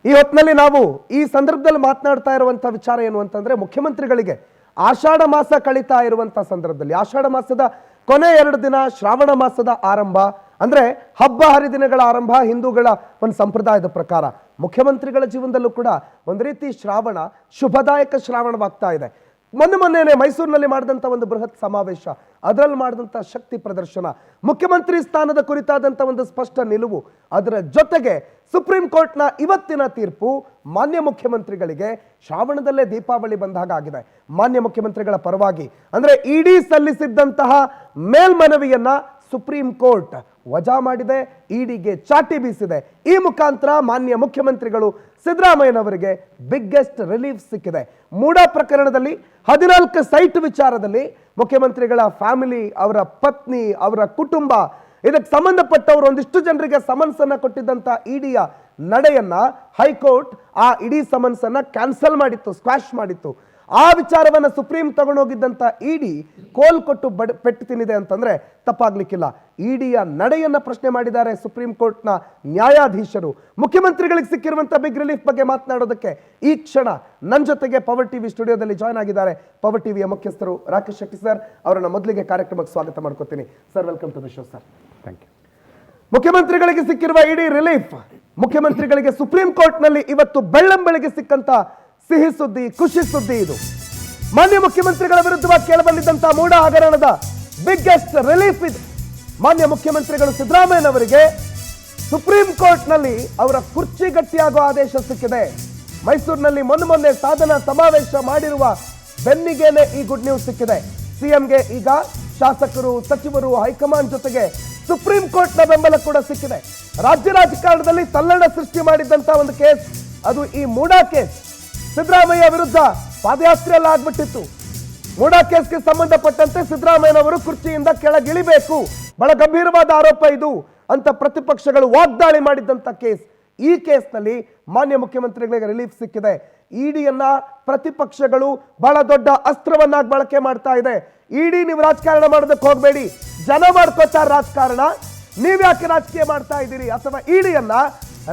ಈ ಹೊತ್ತಿನಲ್ಲಿ ನಾವು ಈ ಸಂದರ್ಭದಲ್ಲಿ ಮಾತನಾಡ್ತಾ ಇರುವಂತ ವಿಚಾರ ಏನು ಅಂತಂದ್ರೆ, ಮುಖ್ಯಮಂತ್ರಿಗಳಿಗೆ ಆಷಾಢ ಮಾಸ ಕಳೀತಾ ಇರುವಂತ ಸಂದರ್ಭದಲ್ಲಿ, ಆಷಾಢ ಮಾಸದ ಕೊನೆ 2 ದಿನ ಶ್ರಾವಣ ಮಾಸದ ಆರಂಭ, ಅಂದ್ರೆ ಹಬ್ಬ ಹರಿದಿನಗಳ ಆರಂಭ ಹಿಂದೂಗಳ ಒಂದು ಸಂಪ್ರದಾಯದ ಪ್ರಕಾರ. ಮುಖ್ಯಮಂತ್ರಿಗಳ ಜೀವನದಲ್ಲೂ ಕೂಡ ಒಂದು ರೀತಿ ಶ್ರಾವಣ ಶುಭದಾಯಕ ಶ್ರಾವಣವಾಗ್ತಾ ಇದೆ. ಮೊನ್ನೆ ಮೈಸೂರಿನಲ್ಲಿ ಮಾಡಿದಂಥ ಒಂದು ಬೃಹತ್ ಸಮಾವೇಶ, ಅದರಲ್ಲಿ ಮಾಡಿದಂಥ ಶಕ್ತಿ ಪ್ರದರ್ಶನ, ಮುಖ್ಯಮಂತ್ರಿ ಸ್ಥಾನದ ಕುರಿತಾದಂಥ ಒಂದು ಸ್ಪಷ್ಟ ನಿಲುವು, ಅದರ ಜೊತೆಗೆ ಸುಪ್ರೀಂ ಕೋರ್ಟ್ನ ಇವತ್ತಿನ ತೀರ್ಪು ಮಾನ್ಯ ಮುಖ್ಯಮಂತ್ರಿಗಳಿಗೆ ಶ್ರಾವಣದಲ್ಲೇ ದೀಪಾವಳಿ ಬಂದಾಗ ಆಗಿದೆ. ಮಾನ್ಯ ಮುಖ್ಯಮಂತ್ರಿಗಳ ಪರವಾಗಿ ಅಂದ್ರೆ ಇಡಿ ಸಲ್ಲಿಸಿದ್ದಂತಹ ಮೇಲ್ಮನವಿಯನ್ನ ಸುಪ್ರೀಂ ಕೋರ್ಟ್ ವಜಾ ಮಾಡಿದೆ, ಇಡಿಗೆ ಚಾಟಿ ಬೀಸಿದೆ. ಈ ಮುಖಾಂತರ ಮಾನ್ಯ ಮುಖ್ಯಮಂತ್ರಿಗಳು ಸಿದ್ದರಾಮಯ್ಯನವರಿಗೆ ಬಿಗ್ಗೆಸ್ಟ್ ರಿಲೀಫ್ ಸಿಕ್ಕಿದೆ. ಮೂಡಾ ಪ್ರಕರಣದಲ್ಲಿ 14 ಸೈಟ್ ವಿಚಾರದಲ್ಲಿ ಮುಖ್ಯಮಂತ್ರಿಗಳ ಫ್ಯಾಮಿಲಿ, ಅವರ ಪತ್ನಿ, ಅವರ ಕುಟುಂಬ, ಇದಕ್ಕೆ ಸಂಬಂಧಪಟ್ಟವರು ಒಂದಿಷ್ಟು ಜನರಿಗೆ ಸಮನ್ಸ್ ಅನ್ನ ಕೊಟ್ಟಿದ್ದಂತ ಇಡಿಯ ನಡೆಯನ್ನ ಹೈಕೋರ್ಟ್ ಆ ಇಡೀ ಸಮನ್ಸ್ ಅನ್ನ ಕ್ಯಾನ್ಸಲ್ ಮಾಡಿತ್ತು, ಸ್ಕ್ವಾಶ್ ಮಾಡಿತ್ತು. ಆ ವಿಚಾರವನ್ನ ಸುಪ್ರೀಂ ತಗೊಂಡೋಗಿದ್ದಂತ ಇಡಿ ಕೋಲ್ ಕೊಟ್ಟು ಪೆಟ್ಟು ತಿನ್ನಿದೆ ಅಂತಂದ್ರೆ ತಪ್ಪಾಗ್ಲಿಕ್ಕಿಲ್ಲ. ಇಡಿಯ ನಡೆಯನ್ನ ಪ್ರಶ್ನೆ ಮಾಡಿದ್ದಾರೆ ಸುಪ್ರೀಂ ಕೋರ್ಟ್ನ ನ್ಯಾಯಾಧೀಶರು. ಮುಖ್ಯಮಂತ್ರಿಗಳಿಗೆ ಸಿಕ್ಕಿರುವಂತ ಬಿಗ್ ರಿಲೀಫ್ ಬಗ್ಗೆ ಮಾತನಾಡೋದಕ್ಕೆ ಈ ಕ್ಷಣ ನನ್ನ ಜೊತೆಗೆ ಪವರ್ ಟಿವಿ ಸ್ಟುಡಿಯೋದಲ್ಲಿ ಜಾಯ್ನ್ ಆಗಿದ್ದಾರೆ ಪವರ್ ಟಿವಿಯ ಮುಖ್ಯಸ್ಥರು ರಾಕೇಶ್ ಶೆಟ್ಟಿ ಸರ್. ಅವರನ್ನ ಮೊದಲಿಗೆ ಕಾರ್ಯಕ್ರಮಕ್ಕೆ ಸ್ವಾಗತ ಮಾಡ್ಕೋತೀನಿ sir. Welcome to the show sir. Thank you. ಮುಖ್ಯಮಂತ್ರಿಗಳಿಗೆ ಸಿಕ್ಕಿರುವ ಇಡಿ ರಿಲೀಫ್, ಮುಖ್ಯಮಂತ್ರಿಗಳಿಗೆ ಸುಪ್ರೀಂ ಕೋರ್ಟ್ನಲ್ಲಿ ಇವತ್ತು ಬೆಳ್ಳಂಬೆಳಗ್ಗೆ ಸಿಕ್ಕಂತ ಸಿಹಿ ಸುದ್ದಿ, ಖುಷಿ ಸುದ್ದಿ ಇದು. ಮಾನ್ಯ ಮುಖ್ಯಮಂತ್ರಿಗಳ ವಿರುದ್ಧವಾಗಿ ಕೇಳಬಲ್ಲಿದ್ದಂತ ಮೂಡಾ ಹಗರಣದ ಬಿಗ್ಗೆಸ್ಟ್ ರಿಲೀಫ್ ಇದು. ಮಾನ್ಯ ಮುಖ್ಯಮಂತ್ರಿಗಳು ಸಿದ್ದರಾಮಯ್ಯನವರಿಗೆ ಸುಪ್ರೀಂ ಕೋರ್ಟ್ ನಲ್ಲಿ ಅವರ ಕುರ್ಚಿ ಗಟ್ಟಿಯಾಗುವ ಆದೇಶ ಸಿಕ್ಕಿದೆ. ಮೈಸೂರಿನಲ್ಲಿ ಮೊನ್ನೆ ಸಾಧನಾ ಸಮಾವೇಶ ಮಾಡಿರುವ ಬೆನ್ನಿಗೇನೆ ಈ ಗುಡ್ ನ್ಯೂಸ್ ಸಿಕ್ಕಿದೆ. ಸಿಎಂಗೆ ಈಗ ಶಾಸಕರು, ಸಚಿವರು, ಹೈಕಮಾಂಡ್ ಜೊತೆಗೆ ಸುಪ್ರೀಂ ಕೋರ್ಟ್ ನ ಬೆಂಬಲ ಕೂಡ ಸಿಕ್ಕಿದೆ. ರಾಜ್ಯ ರಾಜಕಾರಣದಲ್ಲಿ ತಲ್ಲಣ ಸೃಷ್ಟಿ ಮಾಡಿದಂತ ಒಂದು ಕೇಸ್, ಅದು ಈ ಮೂಡಾ ಕೇಸ್. ಸಿದ್ದರಾಮಯ್ಯ ವಿರುದ್ಧ ಪಾದಯಾತ್ರೆ ಎಲ್ಲ ಆಗ್ಬಿಟ್ಟಿತ್ತು. ಮೂಡಾ ಕೇಸ್ಗೆ ಸಂಬಂಧಪಟ್ಟಂತೆ ಸಿದ್ದರಾಮಯ್ಯನವರು ಕುರ್ಚಿಯಿಂದ ಕೆಳಗಿಳಿಬೇಕು, ಬಹಳ ಗಂಭೀರವಾದ ಆರೋಪ ಇದು ಅಂತ ಪ್ರತಿಪಕ್ಷಗಳು ವಾಗ್ದಾಳಿ ಮಾಡಿದ್ದಂತ ಕೇಸ್. ಈ ಕೇಸ್ನಲ್ಲಿ ಮಾನ್ಯ ಮುಖ್ಯಮಂತ್ರಿಗಳಿಗೆ ರಿಲೀಫ್ ಸಿಕ್ಕಿದೆ. ಇಡಿಯನ್ನ ಪ್ರತಿಪಕ್ಷಗಳು ಬಹಳ ದೊಡ್ಡ ಅಸ್ತ್ರವನ್ನಾಗಿ ಬಳಕೆ ಮಾಡ್ತಾ ಇದೆ. ಇಡಿ ನೀವು ರಾಜಕಾರಣ ಮಾಡೋದಕ್ಕೆ ಹೋಗಬೇಡಿ, ಜನ ಮಾಡ್ಕೋತಾರ ರಾಜಕಾರಣ, ನೀವ್ಯಾಕೆ ರಾಜಕೀಯ ಮಾಡ್ತಾ ಇದ್ದೀರಿ, ಅಥವಾ ಇಡಿಯನ್ನ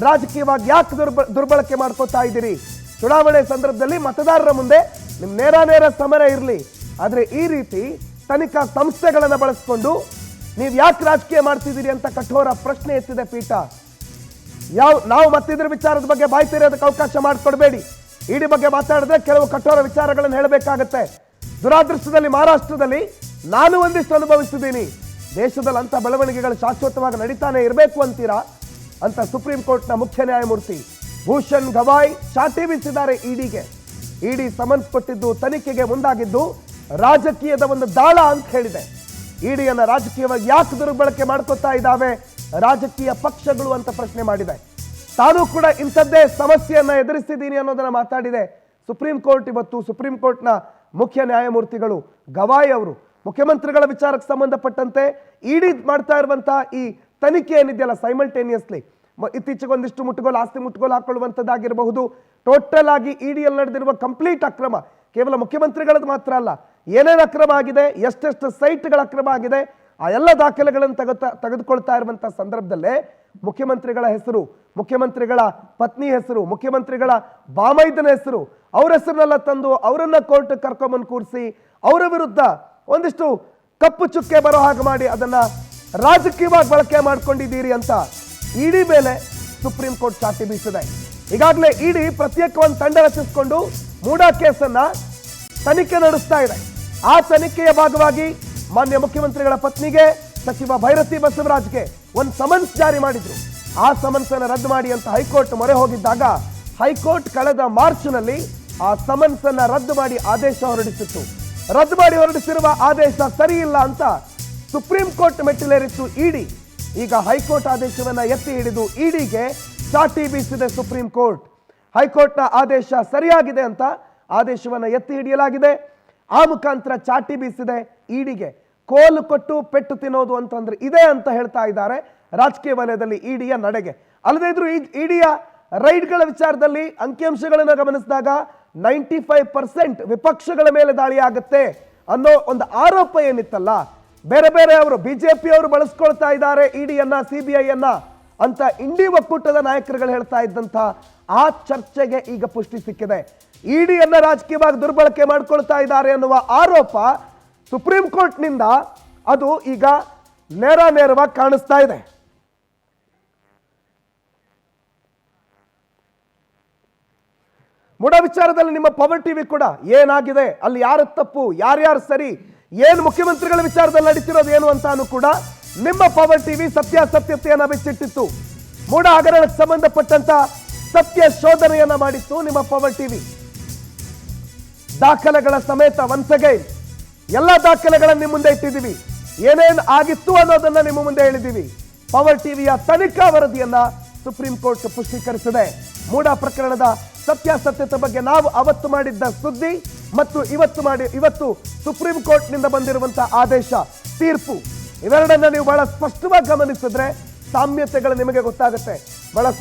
ರಾಜಕೀಯವಾಗಿ ಯಾಕೆ ದುರ್ಬಳಕೆ ಮಾಡ್ಕೋತಾ ಇದ್ದೀರಿ. ಚುನಾವಣೆ ಸಂದರ್ಭದಲ್ಲಿ ಮತದಾರರ ಮುಂದೆ ನಿಮ್ ನೇರ ಸಮರ ಇರಲಿ, ಆದ್ರೆ ಈ ರೀತಿ ತನಿಖಾ ಸಂಸ್ಥೆಗಳನ್ನ ಬಳಸಿಕೊಂಡು ನೀವು ಯಾಕೆ ರಾಜಕೀಯ ಮಾಡ್ತಿದ್ದೀರಿ ಅಂತ ಕಠೋರ ಪ್ರಶ್ನೆ ಎತ್ತಿದೆ ಪೀಠ. ನಾವು ಮತ್ತಿದ್ರ ವಿಚಾರದ ಬಗ್ಗೆ ಬಾಯಿ ತೆರೆಯೋದಕ್ಕೆ ಅವಕಾಶ ಮಾಡಿಕೊಡ್ಬೇಡಿ. ಇಡಿ ಬಗ್ಗೆ ಮಾತಾಡಿದ್ರೆ ಕೆಲವು ಕಠೋರ ವಿಚಾರಗಳನ್ನು ಹೇಳಬೇಕಾಗತ್ತೆ. ದುರಾದೃಷ್ಟದಲ್ಲಿ ಮಹಾರಾಷ್ಟ್ರದಲ್ಲಿ ನಾನು ಒಂದಿಷ್ಟು ಅನುಭವಿಸಿದ್ದೀನಿ. ದೇಶದಲ್ಲಿ ಅಂತ ಬೆಳವಣಿಗೆಗಳು ಶಾಶ್ವತವಾಗಿ ನಡೀತಾನೆ ಇರಬೇಕು ಅಂತೀರಾ ಅಂತ ಸುಪ್ರೀಂ ಕೋರ್ಟ್ನ ಮುಖ್ಯ ನ್ಯಾಯಮೂರ್ತಿ ಭೂಷಣ್ ಗವಾಯ್ ಚಾಟಿ ಬೀಸಿದ್ದಾರೆ ಇಡಿಗೆ. ಇಡಿ ಸಮನ್ಸ್ ಕೊಟ್ಟಿದ್ದು, ತನಿಖೆಗೆ ಮುಂದಾಗಿದ್ದು ರಾಜಕೀಯದ ಒಂದು ದಾಳ ಅಂತ ಹೇಳಿದೆ. ಇಡಿಯನ್ನ ರಾಜಕೀಯವಾಗಿ ಯಾಕೆ ದುರ್ಬಳಕೆ ಮಾಡ್ಕೋತಾ ಇದ್ದಾವೆ ರಾಜಕೀಯ ಪಕ್ಷಗಳು ಅಂತ ಪ್ರಶ್ನೆ ಮಾಡಿದೆ. ತಾನು ಕೂಡ ಇಂಥದ್ದೇ ಸಮಸ್ಯೆಯನ್ನ ಎದುರಿಸಿದ್ದೀನಿ ಅನ್ನೋದನ್ನ ಮಾತಾಡಿದೆ ಸುಪ್ರೀಂ ಕೋರ್ಟ್. ಇವತ್ತು ಸುಪ್ರೀಂ ಕೋರ್ಟ್ನ ಮುಖ್ಯ ನ್ಯಾಯಮೂರ್ತಿಗಳು ಗವಾಯ್ ಅವರು ಮುಖ್ಯಮಂತ್ರಿಗಳ ವಿಚಾರಕ್ಕೆ ಸಂಬಂಧಪಟ್ಟಂತೆ ಇಡಿ ಮಾಡ್ತಾ ಇರುವಂತಹ ಈ ತನಿಖೆ ಏನಿದೆಯಲ್ಲ, ಸೈಮಲ್ಟೇನಿಯಸ್ಲಿ ಇತ್ತೀಚೆಗೆ ಒಂದಿಷ್ಟು ಆಸ್ತಿ ಮುಟ್ಟುಗೋಲು ಹಾಕೊಳ್ಳುವಂಥದ್ದಾಗಿರಬಹುದು, ಟೋಟಲ್ ಆಗಿ ಇಡಿಯಲ್ಲಿ ನಡೆದಿರುವ ಕಂಪ್ಲೀಟ್ ಅಕ್ರಮ ಕೇವಲ ಮುಖ್ಯಮಂತ್ರಿಗಳದ್ದು ಮಾತ್ರ ಅಲ್ಲ, ಏನೇನು ಅಕ್ರಮ ಆಗಿದೆ, ಎಷ್ಟೆಷ್ಟು ಸೈಟ್ಗಳ ಅಕ್ರಮ ಆಗಿದೆ, ಆ ಎಲ್ಲ ದಾಖಲೆಗಳನ್ನು ತೆಗೆದುಕೊಳ್ತಾ ಇರುವಂತ ಸಂದರ್ಭದಲ್ಲೇ ಮುಖ್ಯಮಂತ್ರಿಗಳ ಹೆಸರು, ಮುಖ್ಯಮಂತ್ರಿಗಳ ಪತ್ನಿ ಹೆಸರು, ಮುಖ್ಯಮಂತ್ರಿಗಳ ಬಾಮೈದನ ಹೆಸರು, ಅವ್ರ ಹೆಸರನ್ನೆಲ್ಲ ತಂದು ಅವರನ್ನ ಕೋರ್ಟ್ ಕರ್ಕೊಂಬಂದು ಕೂರಿಸಿ ಅವರ ವಿರುದ್ಧ ಒಂದಿಷ್ಟು ಕಪ್ಪು ಚುಕ್ಕೆ ಬರೋ ಹಾಗೆ ಮಾಡಿ ಅದನ್ನ ರಾಜಕೀಯವಾಗಿ ಬಳಕೆ ಮಾಡ್ಕೊಂಡಿದ್ದೀರಿ ಅಂತ ಇಡಿ ಮೇಲೆ ಸುಪ್ರೀಂ ಕೋರ್ಟ್ ಚಾಟಿ ಬೀಸಿದೆ. ಈಗಾಗಲೇ ಇಡಿ ಪ್ರತ್ಯೇಕ ಒಂದು ತಂಡ ರಚಿಸಿಕೊಂಡು ಮೂಡಾ ಕೇಸನ್ನ ತನಿಖೆ ನಡೆಸ್ತಾ ಇದೆ. ಆ ತನಿಖೆಯ ಭಾಗವಾಗಿ ಮಾನ್ಯ ಮುಖ್ಯಮಂತ್ರಿಗಳ ಪತ್ನಿಗೆ, ಸಚಿವ ಭೈರತಿ ಬಸವರಾಜ್ಗೆ ಒಂದು ಸಮನ್ಸ್ ಜಾರಿ ಮಾಡಿದ್ರು. ಆ ಸಮನ್ಸ್ ಅನ್ನು ರದ್ದು ಮಾಡಿ ಅಂತ ಹೈಕೋರ್ಟ್ ಮೊರೆ ಹೋಗಿದ್ದಾಗ ಹೈಕೋರ್ಟ್ ಕಳೆದ ಮಾರ್ಚ್ನಲ್ಲಿ ಆ ಸಮನ್ಸ್ ಅನ್ನ ರದ್ದು ಮಾಡಿ ಆದೇಶ ಹೊರಡಿಸಿತ್ತು. ರದ್ದು ಮಾಡಿ ಹೊರಡಿಸಿರುವ ಆದೇಶ ಸರಿ ಇಲ್ಲ ಅಂತ ಸುಪ್ರೀಂ ಕೋರ್ಟ್ ಮೆಟ್ಟಿಲೇರಿತ್ತು ಇಡಿ. ಈಗ ಹೈಕೋರ್ಟ್ ಆದೇಶವನ್ನ ಎತ್ತಿ ಹಿಡಿದು ಇಡಿಗೆ ಚಾಟಿ ಬೀಸಿದೆ ಸುಪ್ರೀಂ ಕೋರ್ಟ್. ಹೈಕೋರ್ಟ್ನ ಆದೇಶ ಸರಿಯಾಗಿದೆ ಅಂತ ಆದೇಶವನ್ನ ಎತ್ತಿ ಹಿಡಿಯಲಾಗಿದೆ. ಆ ಮುಖಾಂತರ ಚಾಟಿ ಬೀಸಿದೆ ಇಡಿಗೆ. ಕೋಲು ಕೊಟ್ಟು ಪೆಟ್ಟು ತಿನ್ನೋದು ಅಂತಂದ್ರೆ ಇದೆ ಅಂತ ಹೇಳ್ತಾ ಇದ್ದಾರೆ ರಾಜಕೀಯ ವಲಯದಲ್ಲಿ ಇಡಿಯ ನಡೆಗೆ. ಅಲ್ಲದೆ ಇದ್ರು ಇಡಿಯ ರೈಡ್ಗಳ ವಿಚಾರದಲ್ಲಿ ಅಂಕಿಅಂಶಗಳನ್ನು ಗಮನಿಸಿದಾಗ 95% ವಿಪಕ್ಷಗಳ ಮೇಲೆ ದಾಳಿ ಆಗುತ್ತೆ ಅನ್ನೋ ಒಂದು ಆರೋಪ ಏನಿತ್ತಲ್ಲ, ಬೇರೆ ಅವರು ಬಿಜೆಪಿ ಅವರು ಬಳಸ್ಕೊಳ್ತಾ ಇದ್ದಾರೆ ಇಡಿಯನ್ನ, ಸಿಬಿಐಯನ್ನ, ಅಂತ ಇಂಡಿ ಒಕ್ಕೂಟದ ನಾಯಕರುಗಳು ಹೇಳ್ತಾ ಇದ್ದಂತ ಆ ಚರ್ಚೆಗೆ ಈಗ ಪುಷ್ಟಿ ಸಿಕ್ಕಿದೆ. ಇಡಿಯನ್ನ ರಾಜಕೀಯವಾಗಿ ದುರ್ಬಳಕೆ ಮಾಡ್ಕೊಳ್ತಾ ಇದ್ದಾರೆ ಅನ್ನುವ ಆರೋಪ ಸುಪ್ರೀಂ ಕೋರ್ಟ್ನಿಂದ ಅದು ಈಗ ನೇರವಾಗಿ ಕಾಣಿಸ್ತಾ ಇದೆ. ಮೂಡ ವಿಚಾರದಲ್ಲಿ ನಿಮ್ಮ ಪವರ್ ಟಿವಿ ಕೂಡ ಏನಾಗಿದೆ, ಅಲ್ಲಿ ಯಾರ ತಪ್ಪು ಯಾರ್ಯಾರು ಸರಿ, ಏನು ಮುಖ್ಯಮಂತ್ರಿಗಳ ವಿಚಾರದಲ್ಲಿ ನಡೀತಿರೋದು ಏನು ಅಂತಾನು ಕೂಡ ನಿಮ್ಮ ಪವರ್ ಟಿವಿ ಸತ್ಯಾಸತ್ಯತೆಯನ್ನ ಬಿಚ್ಚಿಟ್ಟಿತ್ತು. ಮೂಡ ಹಗರಣಕ್ಕೆ ಸಂಬಂಧಪಟ್ಟಂತ ಸತ್ಯ ಶೋಧನೆಯನ್ನ ಮಾಡಿತ್ತು ನಿಮ್ಮ ಪವರ್ ಟಿವಿ. ದಾಖಲೆಗಳ ಸಮೇತ ಒನ್ಸ್ ಅಗೈನ್ ಎಲ್ಲ ದಾಖಲೆಗಳನ್ನ ನಿಮ್ಮ ಮುಂದೆ ಇಟ್ಟಿದ್ದೀವಿ. ಏನೇನು ಆಗಿತ್ತು ಅನ್ನೋದನ್ನ ನಿಮ್ಮ ಮುಂದೆ ಹೇಳಿದ್ದೀವಿ. ಪವರ್ ಟಿವಿಯ ತನಿಖಾ ವರದಿಯನ್ನ ಸುಪ್ರೀಂ ಕೋರ್ಟ್ ಪುಷ್ಟೀಕರಿಸಿದೆ. ಮೂಡ ಪ್ರಕರಣದ ಸತ್ಯಾಸತ್ಯತೆ ಬಗ್ಗೆ ನಾವು ಅವತ್ತು ಮಾಡಿದ್ದ ಸುದ್ದಿ ಮತ್ತು ಇವತ್ತು ಸುಪ್ರೀಂ ಕೋರ್ಟ್ ನಿಂದ ಬಂದಿರುವಂತಹ ಆದೇಶ, ತೀರ್ಪು, ಇವೆರಡನ್ನ ನೀವು ಬಹಳ ಸ್ಪಷ್ಟವಾಗಿ ಗಮನಿಸಿದ್ರೆ ಸಾಮ್ಯತೆಗಳು ನಿಮಗೆ ಗೊತ್ತಾಗುತ್ತೆ.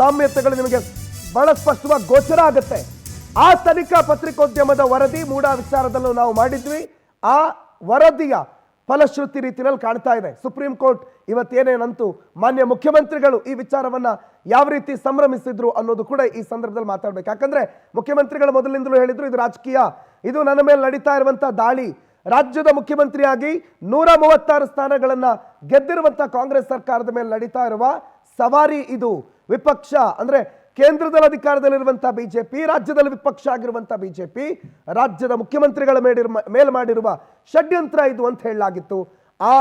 ಸಾಮ್ಯತೆಗಳು ನಿಮಗೆ ಬಹಳ ಸ್ಪಷ್ಟವಾಗಿ ಗೋಚರ ಆಗುತ್ತೆ. ಆ ತನಿಖಾ ಪತ್ರಿಕೋದ್ಯಮದ ವರದಿ ಮೂಡ ವಿಚಾರದಲ್ಲೂ ನಾವು ಮಾಡಿದ್ವಿ. ಆ ವರದಿಯ ಫಲಶ್ರುತಿ ರೀತಿಯಲ್ಲಿ ಕಾಣ್ತಾ ಇದೆ. ಸುಪ್ರೀಂ ಕೋರ್ಟ್ ಇವತ್ತೇನೇನಂತೂ ಮಾನ್ಯ ಮುಖ್ಯಮಂತ್ರಿಗಳು ಈ ವಿಚಾರವನ್ನ ಯಾವ ರೀತಿ ಸಂಭ್ರಮಿಸಿದ್ರು ಅನ್ನೋದು ಕೂಡ ಈ ಸಂದರ್ಭದಲ್ಲಿ ಮಾತಾಡ್ಬೇಕು. ಯಾಕಂದ್ರೆ ಮುಖ್ಯಮಂತ್ರಿಗಳು ಮೊದಲಿಂದಲೂ ಹೇಳಿದ್ರು ಇದು ರಾಜಕೀಯ, ಇದು ನನ್ನ ಮೇಲೆ ನಡೀತಾ ಇರುವಂತಹ ದಾಳಿ. ರಾಜ್ಯದ ಮುಖ್ಯಮಂತ್ರಿಯಾಗಿ 136 ಸ್ಥಾನಗಳನ್ನ ಗೆದ್ದಿರುವಂತಹ ಕಾಂಗ್ರೆಸ್ ಸರ್ಕಾರದ ಮೇಲೆ ನಡೀತಾ ಇರುವ ಸವಾರಿ ಇದು. ವಿಪಕ್ಷ ಅಂದ್ರೆ ಕೇಂದ್ರದಲ್ಲಿ ಅಧಿಕಾರದಲ್ಲಿರುವಂತಹ ಬಿಜೆಪಿ, ರಾಜ್ಯದಲ್ಲಿ ವಿಪಕ್ಷ ಆಗಿರುವಂತಹ ಬಿಜೆಪಿ, ರಾಜ್ಯದ ಮುಖ್ಯಮಂತ್ರಿಗಳ ಮೇಲೆ ಮಾಡಿರುವ ಷಡ್ಯಂತ್ರ ಇದು ಅಂತ ಹೇಳಲಾಗಿತ್ತು. ಆ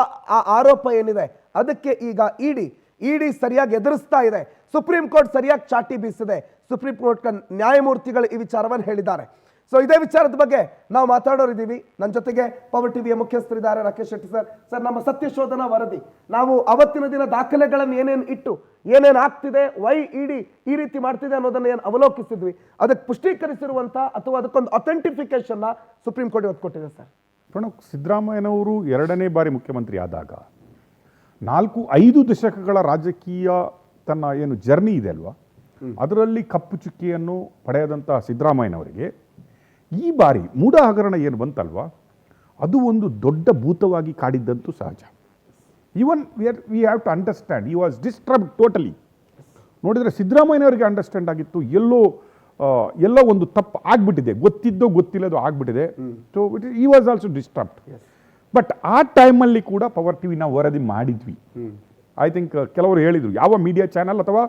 ಆರೋಪ ಏನಿದೆ ಅದಕ್ಕೆ ಈಗ ಇಡಿ ಸರಿಯಾಗಿ ಎದುರಿಸ್ತಾ ಇದೆ. ಸುಪ್ರೀಂ ಕೋರ್ಟ್ ಸರಿಯಾಗಿ ಚಾಟಿ ಬೀಸಿದೆ. ಸುಪ್ರೀಂ ಕೋರ್ಟ್ ನ್ಯಾಯಮೂರ್ತಿಗಳು ಈ ವಿಚಾರವನ್ನು ಹೇಳಿದ್ದಾರೆ. ಸೊ ಇದೇ ವಿಚಾರದ ಬಗ್ಗೆ ನಾವು ಮಾತಾಡೋರಿದ್ದೀವಿ. ನನ್ನ ಜೊತೆಗೆ ಪವರ್ ಟಿವಿಯ ಮುಖ್ಯಸ್ಥರಿದ್ದಾರೆ ರಾಕೇಶ್ ಶೆಟ್ಟಿ ಸರ್. ಸರ್, ನಮ್ಮ ಸತ್ಯ ಶೋಧನಾ ವರದಿ ನಾವು ಅವತ್ತಿನ ದಿನ ದಾಖಲೆಗಳನ್ನು ಏನೇನು ಇಟ್ಟು ಏನೇನು ಆಗ್ತಿದೆ, ವೈ ಇಡಿ ಈ ರೀತಿ ಮಾಡ್ತಿದೆ ಅನ್ನೋದನ್ನ ಏನು ಅವಲೋಕಿಸಿದ್ವಿ, ಅದಕ್ಕೆ ಪುಷ್ಟೀಕರಿಸಿರುವಂತ ಅಥವಾ ಅದಕ್ಕೊಂದು ಅಥೆಂಟಿಫಿಕೇಶನ್ ಸುಪ್ರೀಂ ಕೋರ್ಟ್ ಇವತ್ತು ಕೊಟ್ಟಿದೆ ಸರ್. ಪ್ರಣವ್, ಸಿದ್ದರಾಮಯ್ಯನವರು 2ನೇ ಬಾರಿ ಮುಖ್ಯಮಂತ್ರಿ ಆದಾಗ 4-5 ದಶಕಗಳ ರಾಜಕೀಯ ತನ್ನ ಏನು ಜರ್ನಿ ಇದೆ ಅಲ್ವಾ, ಅದರಲ್ಲಿ ಕಪ್ಪು ಚುಕ್ಕಿಯನ್ನು ಪಡೆಯದಂಥ ಸಿದ್ದರಾಮಯ್ಯನವರಿಗೆ ಈ ಬಾರಿ ಮೂಡ ಹಗರಣ ಏನು ಬಂತಲ್ವಾ, ಅದು ಒಂದು ದೊಡ್ಡ ಭೂತವಾಗಿ ಕಾಡಿದ್ದಂತೂ ಸಹಜ. Even we have to understand he was disturbed totally. ನೋಡಿದರೆ ಸಿದ್ದರಾಮಯ್ಯನವರಿಗೆ ಅಂಡರ್ಸ್ಟ್ಯಾಂಡ್ ಆಗಿತ್ತು ಎಲ್ಲೋ ಒಂದು ತಪ್ಪು ಆಗ್ಬಿಟ್ಟಿದೆ, ಗೊತ್ತಿದ್ದೋ ಗೊತ್ತಿಲ್ಲದೋ ಆಗ್ಬಿಟ್ಟಿದೆ. ಸೊ ಈ ವಾಸ್ ಆಲ್ಸೋ ಡಿಸ್ಟರ್ಬ್ಡ್. ಬಟ್ ಆ ಟೈಮಲ್ಲಿ ಕೂಡ ಪವರ್ ಟಿವಿ ನಾವು ವರದಿ ಮಾಡಿದ್ವಿ. ಐ ಥಿಂಕ್ ಕೆಲವರು ಹೇಳಿದರು, ಯಾವ ಮೀಡಿಯಾ ಚಾನಲ್ ಅಥವಾ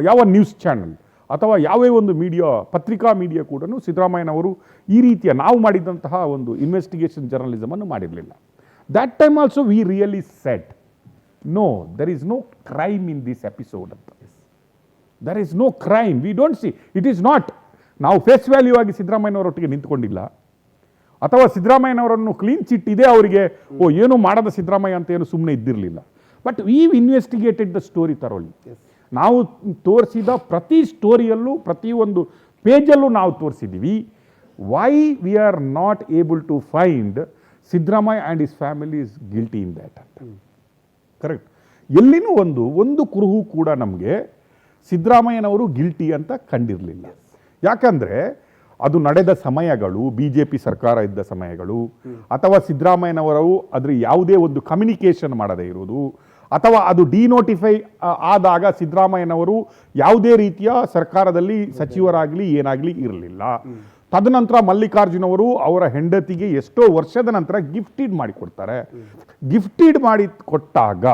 ಯಾವ ನ್ಯೂಸ್ ಚಾನಲ್ ಅಥವಾ ಯಾವೇ ಒಂದು ಮೀಡಿಯಾ, ಪತ್ರಿಕಾ ಮೀಡಿಯಾ ಕೂಡ ಸಿದ್ದರಾಮಯ್ಯನವರು ಈ ರೀತಿಯ ನಾವು ಮಾಡಿದಂತಹ ಒಂದು ಇನ್ವೆಸ್ಟಿಗೇಷನ್ ಜರ್ನಲಿಸಮನ್ನು ಮಾಡಿರಲಿಲ್ಲ. That time also we really said no, there is no crime in this episode ಅಂತ. There is no crime, we don't see, it is not. ನಾವು ಫೇಸ್ ವ್ಯಾಲ್ಯೂ ಆಗಿ ಸಿದ್ದರಾಮಯ್ಯನವರೊಟ್ಟಿಗೆ ನಿಂತ್ಕೊಂಡಿಲ್ಲ, ಅಥವಾ ಸಿದ್ದರಾಮಯ್ಯನವರನ್ನು ಕ್ಲೀನ್ ಚಿಟ್ ಇದೆ ಅವರಿಗೆ, ಏನೂ ಮಾಡದ ಸಿದ್ದರಾಮಯ್ಯ ಅಂತ ಏನು ಸುಮ್ಮನೆ ಇದ್ದಿರಲಿಲ್ಲ. But we investigated the story ತರೋಲಿ. ನಾವು ತೋರಿಸಿದ ಪ್ರತಿ ಸ್ಟೋರಿಯಲ್ಲೂ ಪ್ರತಿಯೊಂದು ಪೇಜಲ್ಲೂ ನಾವು ತೋರಿಸಿದ್ದೀವಿ why we are not able to find Siddaramaiah and his family is guilty in that ಅಂತ. ಕರೆಕ್ಟ್. ಎಲ್ಲಿನೂ ಒಂದು ಕುರುಹು ಕೂಡ ನಮಗೆ ಸಿದ್ದರಾಮಯ್ಯನವರು ಗಿಲ್ಟಿ ಅಂತ ಕಂಡಿರಲಿಲ್ಲ. ಯಾಕಂದರೆ ಅದು ನಡೆದ ಸಮಯಗಳು, ಬಿ ಜೆ ಪಿ ಸರ್ಕಾರ ಇದ್ದ ಸಮಯಗಳು, ಅಥವಾ ಸಿದ್ದರಾಮಯ್ಯನವರು ಅದರ ಯಾವುದೇ ಒಂದು ಕಮ್ಯುನಿಕೇಷನ್ ಮಾಡದೇ ಇರೋದು, ಅಥವಾ ಅದು ಡಿನೋಟಿಫೈ ಆದಾಗ ಸಿದ್ದರಾಮಯ್ಯನವರು ಯಾವುದೇ ರೀತಿಯ ಸರ್ಕಾರದಲ್ಲಿ ಸಚಿವರಾಗಲಿ ಏನಾಗಲಿ ಇರಲಿಲ್ಲ. ತದನಂತರ ಮಲ್ಲಿಕಾರ್ಜುನವರು ಅವರ ಹೆಂಡತಿಗೆ ಎಷ್ಟೋ ವರ್ಷದ ನಂತರ ಗಿಫ್ಟೆಡ್ ಮಾಡಿ ಕೊಡ್ತಾರೆ. ಗಿಫ್ಟೆಡ್ ಮಾಡಿ ಕೊಟ್ಟಾಗ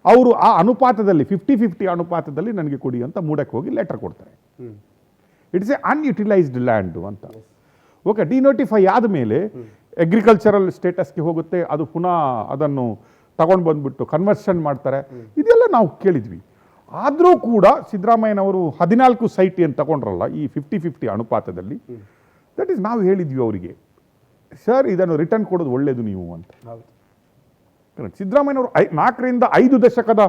ಅವರು ಆ ಅನುಪಾತದಲ್ಲಿ 50-50 ಅನುಪಾತದಲ್ಲಿ ನನಗೆ ಕೊಡಿ ಅಂತ ಮೂಡಕ್ಕೆ ಹೋಗಿ ಲೆಟರ್ ಕೊಡ್ತಾರೆ. ಇಟ್ಸ್ ಎ ಅನ್ಯುಟಿಲೈಸ್ಡ್ ಲ್ಯಾಂಡು ಅಂತ. ಓಕೆ, ಡಿನೋಟಿಫೈ ಆದಮೇಲೆ ಅಗ್ರಿಕಲ್ಚರಲ್ ಸ್ಟೇಟಸ್ಗೆ ಹೋಗುತ್ತೆ, ಅದು ಪುನಃ ಅದನ್ನು ತಗೊಂಡು ಬಂದ್ಬಿಟ್ಟು ಕನ್ವರ್ಷನ್ ಮಾಡ್ತಾರೆ. ಇದೆಲ್ಲ ನಾವು ಕೇಳಿದ್ವಿ. ಆದರೂ ಕೂಡ ಸಿದ್ದರಾಮಯ್ಯನವರು 14 ಸೈಟ್ ಏನು ತಗೊಂಡ್ರಲ್ಲ ಈ 50-50 ಅನುಪಾತದಲ್ಲಿ, ದಟ್ ಈಸ್ ನಾವು ಹೇಳಿದ್ವಿ ಅವರಿಗೆ, ಸರ್ ಇದನ್ನು ರಿಟರ್ನ್ ಕೊಡೋದು ಒಳ್ಳೆಯದು ನೀವು ಅಂತ. ಸಿದ್ದರಾಮಯ್ಯನವರು 4-5 ದಶಕದ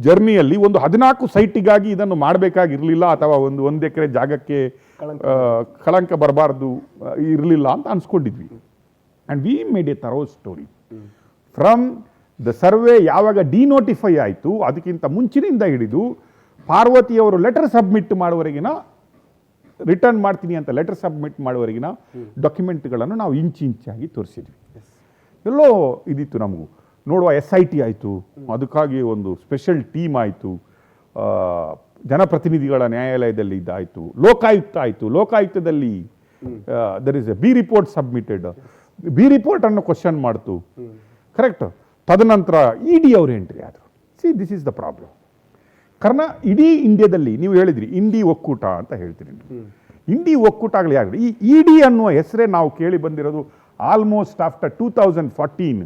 ಜರ್ನಿಯಲ್ಲಿ ಒಂದು 14 ಸೈಟಿಗಾಗಿ ಇದನ್ನು ಮಾಡಬೇಕಾಗಿರಲಿಲ್ಲ, ಅಥವಾ ಒಂದು ಎಕರೆ ಜಾಗಕ್ಕೆ ಕಳಂಕ ಬರಬಾರ್ದು ಇರಲಿಲ್ಲ ಅಂತ ಅನ್ಸ್ಕೊಂಡಿದ್ವಿ. And we made a thorough story from the survey. ಯಾವಾಗ ಡಿನೋಟಿಫೈ ಆಯಿತು ಅದಕ್ಕಿಂತ ಮುಂಚಿನಿಂದ ಹಿಡಿದು ಪಾರ್ವತಿಯವರು ಲೆಟರ್ ಸಬ್ಮಿಟ್ ಮಾಡುವವರೆಗಿನ, ರಿಟರ್ನ್ ಮಾಡ್ತೀನಿ ಅಂತ ಲೆಟರ್ ಸಬ್ಮಿಟ್ ಮಾಡುವವರೆಗಿನ ಡಾಕ್ಯುಮೆಂಟ್ಗಳನ್ನು ನಾವು ಇಂಚಾಗಿ ತೋರಿಸಿದ್ವಿ. ಎಲ್ಲೋ ಇದಿತ್ತು ನಮಗೂ ನೋಡುವ. SIT ಆಯಿತು, ಅದಕ್ಕಾಗಿ ಒಂದು ಸ್ಪೆಷಲ್ ಟೀಮ್ ಆಯಿತು, ಜನಪ್ರತಿನಿಧಿಗಳ ನ್ಯಾಯಾಲಯದಲ್ಲಿ ಇದಾಯಿತು, ಲೋಕಾಯುಕ್ತ ಆಯಿತು, ಲೋಕಾಯುಕ್ತದಲ್ಲಿ there is a B report submitted, B ರಿಪೋರ್ಟನ್ನು ಕ್ವಶನ್ ಮಾಡ್ತು, ಕರೆಕ್ಟ್. ತದನಂತರ ಇ ಡಿ ಅವರು ಎಂಟ್ರಿ ಆದರು. See this is the problem. ಕಾರಣ ಇಡೀ ಇಂಡಿಯಾದಲ್ಲಿ ನೀವು ಹೇಳಿದ್ರಿ ಇಂಡಿ ಒಕ್ಕೂಟ ಅಂತ ಹೇಳ್ತೀರಿ. ಇಂಡಿ ಒಕ್ಕೂಟ ಆಗಲಿ ಆಗಲಿ, ಈ ಇ ಡಿ ಅನ್ನುವ ಹೆಸರೇ ನಾವು ಕೇಳಿ ಬಂದಿರೋದು ಆಲ್ಮೋಸ್ಟ್ ಆಫ್ಟರ್ 2014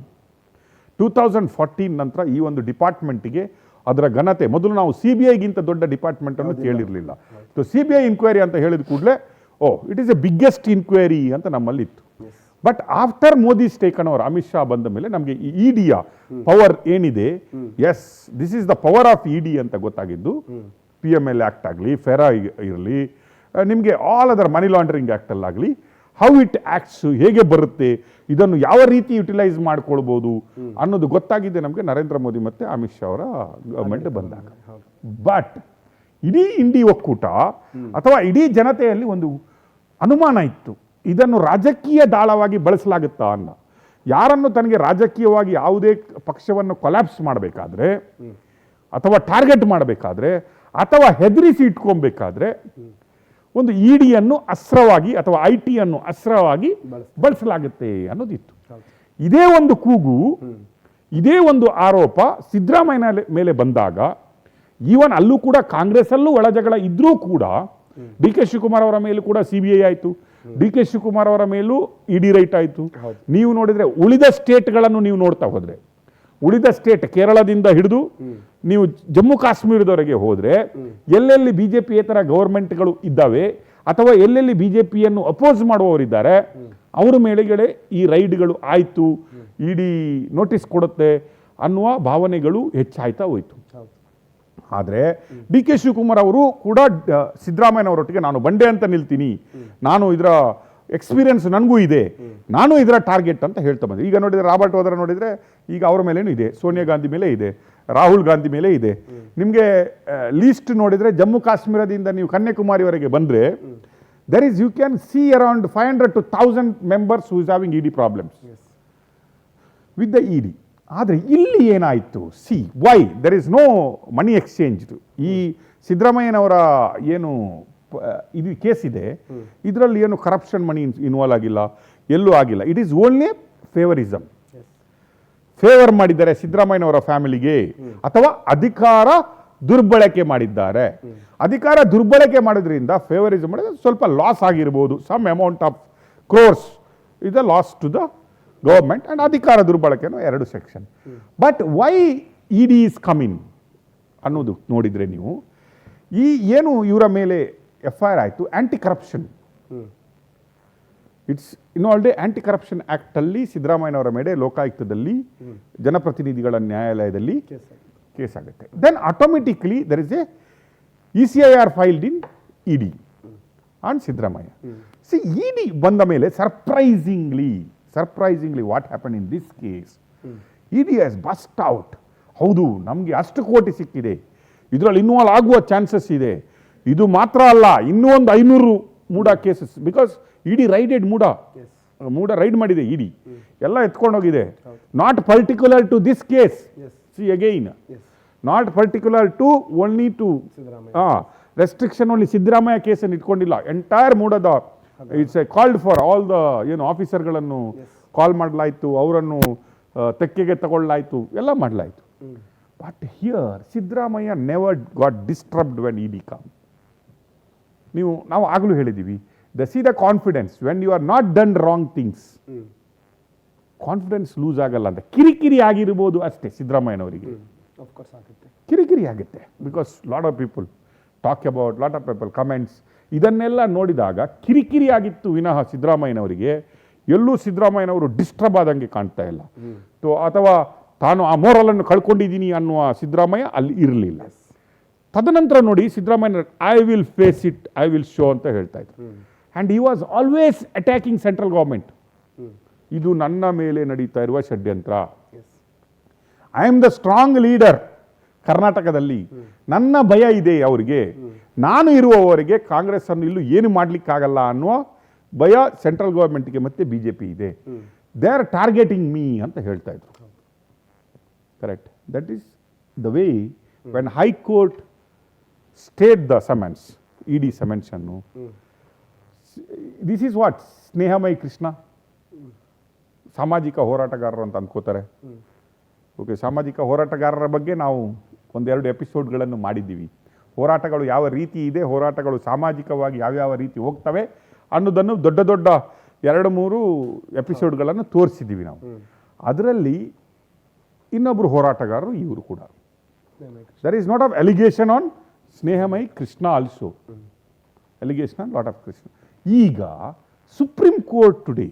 ನಂತರ ಈ ಒಂದು ಡಿಪಾರ್ಟ್ಮೆಂಟಿಗೆ ಅದರ ಘನತೆ, ಮೊದಲು ನಾವು ಸಿ ಬಿ ಐಗಿಂತ ದೊಡ್ಡ ಡಿಪಾರ್ಟ್ಮೆಂಟನ್ನು ಕೇಳಿರಲಿಲ್ಲ. So C B I inquiry ಅಂತ ಹೇಳಿದ ಕೂಡಲೇ it is a biggest inquiry ಅಂತ ನಮ್ಮಲ್ಲಿ ಇತ್ತು. But after Modi taken over, Amit Shah ಬಂದ ಮೇಲೆ ನಮಗೆ ಈ ಇ ಡಿಯ ಪವರ್ ಏನಿದೆ, yes this is the power of E D ಅಂತ ಗೊತ್ತಾಗಿದ್ದು. ಪಿ ಎಮ್ ಎಲ್ ಆ್ಯಕ್ಟ್ ಆಗಲಿ, ಫೆರಾ ಇರಲಿ, ನಿಮಗೆ ಆಲ್ ಅದರ್ ಮನಿ ಲಾಂಡ್ರಿಂಗ್ ಆ್ಯಕ್ಟಲ್ಲಾಗಲಿ, ಹೌ ಇಟ್ ಆ್ಯಕ್ಟ್ಸ್, ಹೇಗೆ ಬರುತ್ತೆ, ಇದನ್ನು ಯಾವ ರೀತಿ ಯುಟಿಲೈಸ್ ಮಾಡ್ಕೊಳ್ಬೋದು ಅನ್ನೋದು ಗೊತ್ತಾಗಿದೆ ನಮಗೆ ನರೇಂದ್ರ ಮೋದಿ ಮತ್ತು ಅಮಿತ್ ಶಾ ಅವರ ಗವರ್ಮೆಂಟ್ ಬಂದಾಗ. ಬಟ್ ಇಡೀ ಇಂಡಿ ಒಕ್ಕೂಟ ಅಥವಾ ಇಡೀ ಜನತೆಯಲ್ಲಿ ಒಂದು ಅನುಮಾನ ಇತ್ತು, ಇದನ್ನು ರಾಜಕೀಯ ದಾಳವಾಗಿ ಬಳಸಲಾಗುತ್ತಾ ಅನ್ನ. ಯಾರನ್ನು ತನಗೆ ರಾಜಕೀಯವಾಗಿ ಯಾವುದೇ ಪಕ್ಷವನ್ನು ಕೊಲ್ಯಾಪ್ಸ್ ಮಾಡಬೇಕಾದ್ರೆ ಅಥವಾ ಟಾರ್ಗೆಟ್ ಮಾಡಬೇಕಾದ್ರೆ ಅಥವಾ ಹೆದರಿಸಿ ಇಟ್ಕೊಬೇಕಾದ್ರೆ ಒಂದು ಇ ಡಿಯನ್ನು ಅಸ್ತ್ರವಾಗಿ ಅಥವಾ ಐ ಟಿಯನ್ನು ಅಸ್ತ್ರವಾಗಿ ಬಳಸಲಾಗುತ್ತೆ ಅನ್ನೋದಿತ್ತು. ಇದೇ ಒಂದು ಕೂಗು, ಇದೇ ಒಂದು ಆರೋಪ ಸಿದ್ದರಾಮಯ್ಯನ ಮೇಲೆ ಬಂದಾಗ, ಈವನ್ ಅಲ್ಲೂ ಕೂಡ ಕಾಂಗ್ರೆಸ್ಸಲ್ಲೂ ಒಳಜಗಳ ಇದ್ರೂ ಕೂಡ ಡಿ ಕೆ ಶಿವಕುಮಾರ್ ಅವರ ಮೇಲೂ ಕೂಡ ಸಿ ಬಿ ಐ ಆಯಿತು, ಡಿ ಕೆ ಶಿವಕುಮಾರ್ ಅವರ ಮೇಲೂ ಇ ಡಿ ರೈಟ್ ಆಯಿತು. ನೀವು ನೋಡಿದರೆ ಉಳಿದ ಸ್ಟೇಟ್ಗಳನ್ನು ನೀವು ನೋಡ್ತಾ ಹೋದರೆ, ಉಳಿದ ಸ್ಟೇಟ್ ಕೇರಳದಿಂದ ಹಿಡಿದು ನೀವು ಜಮ್ಮು ಕಾಶ್ಮೀರದವರೆಗೆ ಹೋದರೆ ಎಲ್ಲೆಲ್ಲಿ ಬಿ ಜೆ ಪಿಯೇತರ ಗೌರ್ಮೆಂಟ್ಗಳು ಇದ್ದಾವೆ ಅಥವಾ ಎಲ್ಲೆಲ್ಲಿ ಬಿ ಜೆ ಪಿಯನ್ನು ಅಪೋಸ್ ಮಾಡುವವರಿದ್ದಾರೆ ಅವರ ಮೇಲೆಗಡೆ ಈ ರೈಡ್ಗಳು ಆಯಿತು, ಇ ಡಿ ನೋಟಿಸ್ ಕೊಡುತ್ತೆ ಅನ್ನುವ ಭಾವನೆಗಳು ಹೆಚ್ಚಾಯ್ತಾ ಹೋಯಿತು. ಆದರೆ ಡಿ ಕೆ ಶಿವಕುಮಾರ್ ಅವರು ಕೂಡ ಸಿದ್ದರಾಮಯ್ಯನವರೊಟ್ಟಿಗೆ ನಾನು ಬಂಡೆ ಅಂತ ನಿಲ್ತೀನಿ, ನಾನು ಇದರ ಎಕ್ಸ್ಪೀರಿಯನ್ಸ್ ನನಗೂ ಇದೆ, ನಾನು ಇದರ ಟಾರ್ಗೆಟ್ ಅಂತ ಹೇಳ್ತಾ ಬಂದೆ. ಈಗ ನೋಡಿದರೆ ರಾಬರ್ಟ್ ವಾದ್ರಾ ನೋಡಿದರೆ ಈಗ ಅವರ ಮೇಲೇನು ಇದೆ, ಸೋನಿಯಾ ಗಾಂಧಿ ಮೇಲೆ ಇದೆ, ರಾಹುಲ್ ಗಾಂಧಿ ಮೇಲೆ ಇದೆ. ನಿಮಗೆ ಲೀಸ್ಟ್ ನೋಡಿದರೆ ಜಮ್ಮು ಕಾಶ್ಮೀರದಿಂದ ನೀವು ಕನ್ಯಾಕುಮಾರಿವರೆಗೆ ಬಂದರೆ there is you can see around 500 to 1000 members who is having E D problems with the E D. ಆದರೆ ಇಲ್ಲಿ ಏನಾಯಿತು, see why there is no money exchange. ಈ ಸಿದ್ದರಾಮಯ್ಯನವರ ಏನು ಇದು ಕೇಸ್ ಇದೆ, ಇದರಲ್ಲಿ ಏನು ಕರಪ್ಷನ್ ಮನಿ ಇನ್ವಾಲ್ವ್ ಆಗಿಲ್ಲ, ಎಲ್ಲೂ ಆಗಿಲ್ಲ. It is only favouritism. Favour ಮಾಡಿದ್ದಾರೆ ಸಿದ್ದರಾಮಯ್ಯನವರ ಫ್ಯಾಮಿಲಿಗೆ ಅಥವಾ ಅಧಿಕಾರ ದುರ್ಬಳಕೆ ಮಾಡಿದ್ದಾರೆ. ಅಧಿಕಾರ ದುರ್ಬಳಕೆ ಮಾಡೋದ್ರಿಂದ ಫೇವರಿಸಮ್ ಮಾಡಿದ್ರೆ ಸ್ವಲ್ಪ ಲಾಸ್ ಆಗಿರ್ಬೋದು, some amount of crores is the loss to the government and ಅಧಿಕಾರ ದುರ್ಬಳಕೆನೋ 2 section. But why E D is coming ಅನ್ನೋದು ನೋಡಿದರೆ ನೀವು, ಈ ಏನು ಇವರ ಮೇಲೆ ಎಫ್ ಐ ಆರ್ ಆಯಿತು, anti corruption, it's already anti corruption ಆ್ಯಕ್ಟಲ್ಲಿ ಸಿದ್ದರಾಮಯ್ಯನವರ ಮೇಲೆ ಲೋಕಾಯುಕ್ತದಲ್ಲಿ ಜನಪ್ರತಿನಿಧಿಗಳ ನ್ಯಾಯಾಲಯದಲ್ಲಿ ಕೇಸ್ ಆಗುತ್ತೆ. Then automatically there is a E C I R filed in E D and Siddaramaiah. See E D ಬಂದ ಮೇಲೆ surprisingly what happen in this case, E D has bust out. ಹೌದು, ನಮಗೆ ಅಷ್ಟು ಕೋಟಿ ಸಿಕ್ಕಿದೆ, ಇದರಲ್ಲಿ ಇನ್ವಾಲ್ವ್ ಆಗುವ ಚಾನ್ಸಸ್ ಇದೆ. ಇದು ಮಾತ್ರ ಅಲ್ಲ, ಇನ್ನೂ ಒಂದು 500 MUDA cases, because E D raided MUDA raid ಮಾಡಿದೆ ಇ ಡಿ, ಎಲ್ಲ ಎತ್ಕೊಂಡೋಗಿದೆ. Not particular to this case, see again, not particular to only to restriction only Siddaramaiah ಕೇಸನ್ನು ಇಟ್ಕೊಂಡಿಲ್ಲ, ಎಂಟೈರ್ ಮೂಡದ it's a called for all the ಏನು ಆಫೀಸರ್ಗಳನ್ನು ಕಾಲ್ ಮಾಡಲಾಯಿತು, ಅವರನ್ನು ತೆಕ್ಕೆಗೆ ತಗೊಳ್ಳಾಯಿತು, ಎಲ್ಲ ಮಾಡಲಾಯಿತು. But here Siddaramaiah never got disturbed when E D come. ನಾವು ಆಗಲೂ ಹೇಳಿದ್ದೀವಿ, the confidence when you are not done wrong things, confidence lose ಆಗಲ್ಲ ಅಂತ. ಕಿರಿಕಿರಿ ಆಗಿರ್ಬೋದು ಅಷ್ಟೇ ಸಿದ್ದರಾಮಯ್ಯನವರಿಗೆ, ಕಿರಿಕಿರಿ ಆಗುತ್ತೆ. Because lot of people talk about, lot of people comments, ಇದನ್ನೆಲ್ಲ ನೋಡಿದಾಗ ಕಿರಿಕಿರಿ ಆಗಿತ್ತು ವಿನಃ ಸಿದ್ದರಾಮಯ್ಯನವರಿಗೆ ಎಲ್ಲೂ ಸಿದ್ದರಾಮಯ್ಯನವರು ಡಿಸ್ಟರ್ಬ್ ಆದಂಗೆ ಕಾಣ್ತಾ ಇಲ್ಲ. ಅಥವಾ ತಾನು ಆ ಮೋರಲನ್ನು ಕಳ್ಕೊಂಡಿದ್ದೀನಿ ಅನ್ನುವ ಸಿದ್ದರಾಮಯ್ಯ ಅಲ್ಲಿ ಇರಲಿಲ್ಲ. ತದನಂತರ ನೋಡಿ Siddaramaiah I will face it, I will show ಅಂತ ಹೇಳ್ತಾ ಇದ್ರು. And he was always attacking central government. ಇದು ನನ್ನ ಮೇಲೆ ನಡೀತಾ ಇರುವ ಷಡ್ಯಂತ್ರ, I am the strong leader ಕರ್ನಾಟಕದಲ್ಲಿ, ನನ್ನ ಭಯ ಇದೆ ಅವರಿಗೆ, ನಾನು ಇರುವವರೆಗೆ ಕಾಂಗ್ರೆಸ್ ಅನ್ನು ಇಲ್ಲೂ ಏನು ಮಾಡಲಿಕ್ಕಾಗಲ್ಲ ಅನ್ನುವ ಭಯ ಸೆಂಟ್ರಲ್ ಗೌರ್ಮೆಂಟ್ಗೆ ಮತ್ತೆ ಬಿ ಜೆ ಪಿ ಇದೆ. ದೇ ಆರ್ ಟಾರ್ಗೆಟಿಂಗ್ ಮೀ ಅಂತ ಹೇಳ್ತಾ ಇದ್ರು. Correct, that is the way when high court state the summons, ED summons ಅನ್ನು. ದಿಸ್ ಈಸ್ ವಾಟ್ ಸ್ನೇಹಮಯಿ ಕೃಷ್ಣ. ಸಾಮಾಜಿಕ ಹೋರಾಟಗಾರರು ಅಂತ ಅಂದ್ಕೋತಾರೆ. ಓಕೆ, ಸಾಮಾಜಿಕ ಹೋರಾಟಗಾರರ ಬಗ್ಗೆ ನಾವು ಒಂದೆರಡು ಎಪಿಸೋಡ್ಗಳನ್ನು ಮಾಡಿದ್ದೀವಿ. ಹೋರಾಟಗಳು ಯಾವ ರೀತಿ ಇದೆ, ಹೋರಾಟಗಳು ಸಾಮಾಜಿಕವಾಗಿ ಯಾವ್ಯಾವ ರೀತಿ ಹೋಗ್ತವೆ ಅನ್ನೋದನ್ನು ದೊಡ್ಡ ದೊಡ್ಡ 2-3 ಎಪಿಸೋಡ್ಗಳನ್ನು ತೋರಿಸಿದ್ದೀವಿ ನಾವು. ಅದರಲ್ಲಿ ಇನ್ನೊಬ್ಬರು ಹೋರಾಟಗಾರರು ಇವರು ಕೂಡ. There is not of allegation on Snehamayi Krishna also, allegation on lot of Krishna. ಈಗ supreme court today,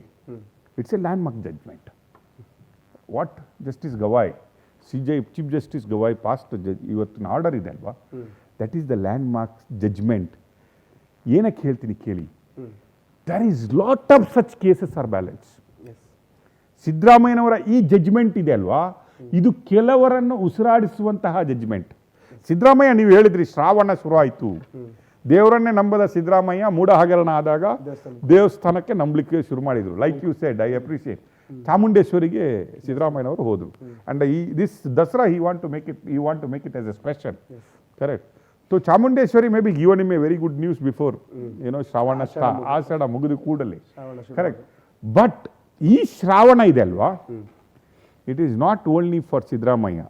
it's a landmark judgment. What justice Gavai, chief justice Gavai past ಇವತ್ತಿನ ಆರ್ಡರ್ ಇದೆ ಅಲ್ವಾ, that is the landmark judgment. ಏನಕ್ಕೆ ಹೇಳ್ತೀನಿ ಕೇಳಿ. There is lot of such cases are balance. ಸಿದ್ದರಾಮಯ್ಯನವರ ಈ judgment ಇದೆ ಅಲ್ವಾ, ಇದು ಕೆಲವರನ್ನು ಉಸಿರಾಡಿಸುವಂತಹ ಜಡ್ಜ್ಮೆಂಟ್. ಸಿದ್ದರಾಮಯ್ಯ, ನೀವು ಹೇಳಿದ್ರಿ ಶ್ರಾವಣ ಶುರು ಆಯಿತು, ದೇವರನ್ನೇ ನಂಬದ ಸಿದ್ದರಾಮಯ್ಯ ಮೂಢ ಹಗರಣ ಆದಾಗ ದೇವಸ್ಥಾನಕ್ಕೆ ನಂಬಲಿಕ್ಕೆ ಶುರು ಮಾಡಿದರು. Like you said, I appreciate. ಚಾಮುಂಡೇಶ್ವರಿಗೆ ಸಿದ್ದರಾಮಯ್ಯನವರು ಹೋದರು. And this Dasara he want to make it as a special. Correct. So Chamundeshwari may be given him a very good news before Shravana Ashadha ಮುಗಿದು ಕೂಡಲೇ. ಕರೆಕ್ಟ್. ಬಟ್ ಈ ಶ್ರಾವಣ ಇದೆ ಅಲ್ವಾ, it is not only for Siddaramaiah,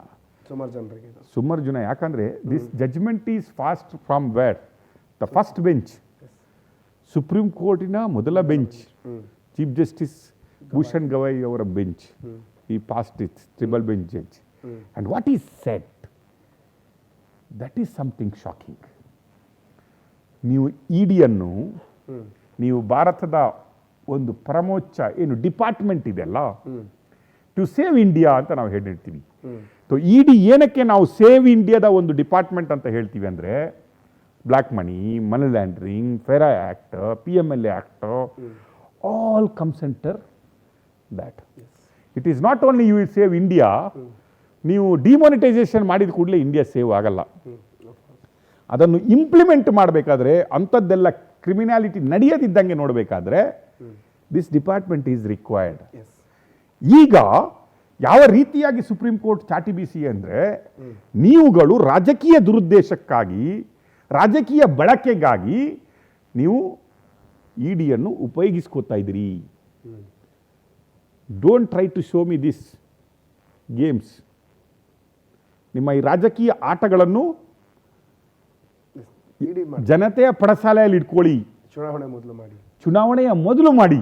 ಸುಮಾರು ಜನ. ಯಾಕಂದ್ರೆ this judgment is fast from where the first bench, supreme ಕೋರ್ಟಿನ ಮೊದಲ bench, chief justice Bhushan Gavai ಅವರ ಬೆಂಚ್. ಈ past it triple bench judge. And what is set, that is something shocking. ನೀವು ಇಡಿಯನ್ನು, ನೀವು ಭಾರತದ ಒಂದು ಪರಮೋಚ್ಚ ಏನು ಡಿಪಾರ್ಟ್ಮೆಂಟ್ ಇದೆಯಲ್ಲ, ಟು ಸೇವ್ ಇಂಡಿಯಾ ಅಂತ ನಾವು ಹೇಳಿರ್ತೀವಿ. ಸೊ ಇಡಿ ಏನಕ್ಕೆ ನಾವು ಸೇವ್ ಇಂಡಿಯಾದ ಒಂದು ಡಿಪಾರ್ಟ್ಮೆಂಟ್ ಅಂತ ಹೇಳ್ತೀವಿ ಅಂದರೆ, black money, money laundering, FERA act, PMLA act, all comes under that. It is not only you will save India. ನೀವು ಡಿಮಾನಿಟೈಸೇಷನ್ ಮಾಡಿದ ಕೂಡಲೇ ಇಂಡಿಯಾ ಸೇವ್ ಆಗಲ್ಲ. ಅದನ್ನು ಇಂಪ್ಲಿಮೆಂಟ್ ಮಾಡಬೇಕಾದ್ರೆ, ಅಂಥದ್ದೆಲ್ಲ ಕ್ರಿಮಿನಾಲಿಟಿ ನಡೆಯದಿದ್ದಂಗೆ ನೋಡಬೇಕಾದ್ರೆ ದಿಸ್ ಡಿಪಾರ್ಟ್ಮೆಂಟ್ ಈಸ್ ರಿಕ್ವೈರ್ಡ್. ಈಗ ಯಾವ ರೀತಿಯಾಗಿ ಸುಪ್ರೀಂ ಕೋರ್ಟ್ ಚಾಟಿ ಬೀಸಿ ಅಂದರೆ, ನೀವುಗಳು ರಾಜಕೀಯ ದುರುದ್ದೇಶಕ್ಕಾಗಿ, ರಾಜಕೀಯ ಬಳಕೆಗಾಗಿ ನೀವು ಇಡಿಯನ್ನು ಉಪಯೋಗಿಸ್ಕೋತಾ ಇದ್ದೀರಿ. Don't try to show me this games. ನಿಮ್ಮ ಈ ರಾಜಕೀಯ ಆಟಗಳನ್ನು ಜನತೆಯ ಪಡಸಾಲೆಯಲ್ಲಿ ಇಟ್ಕೊಳ್ಳಿ. ಚುನಾವಣೆಯ ಮೊದಲು ಮಾಡಿ.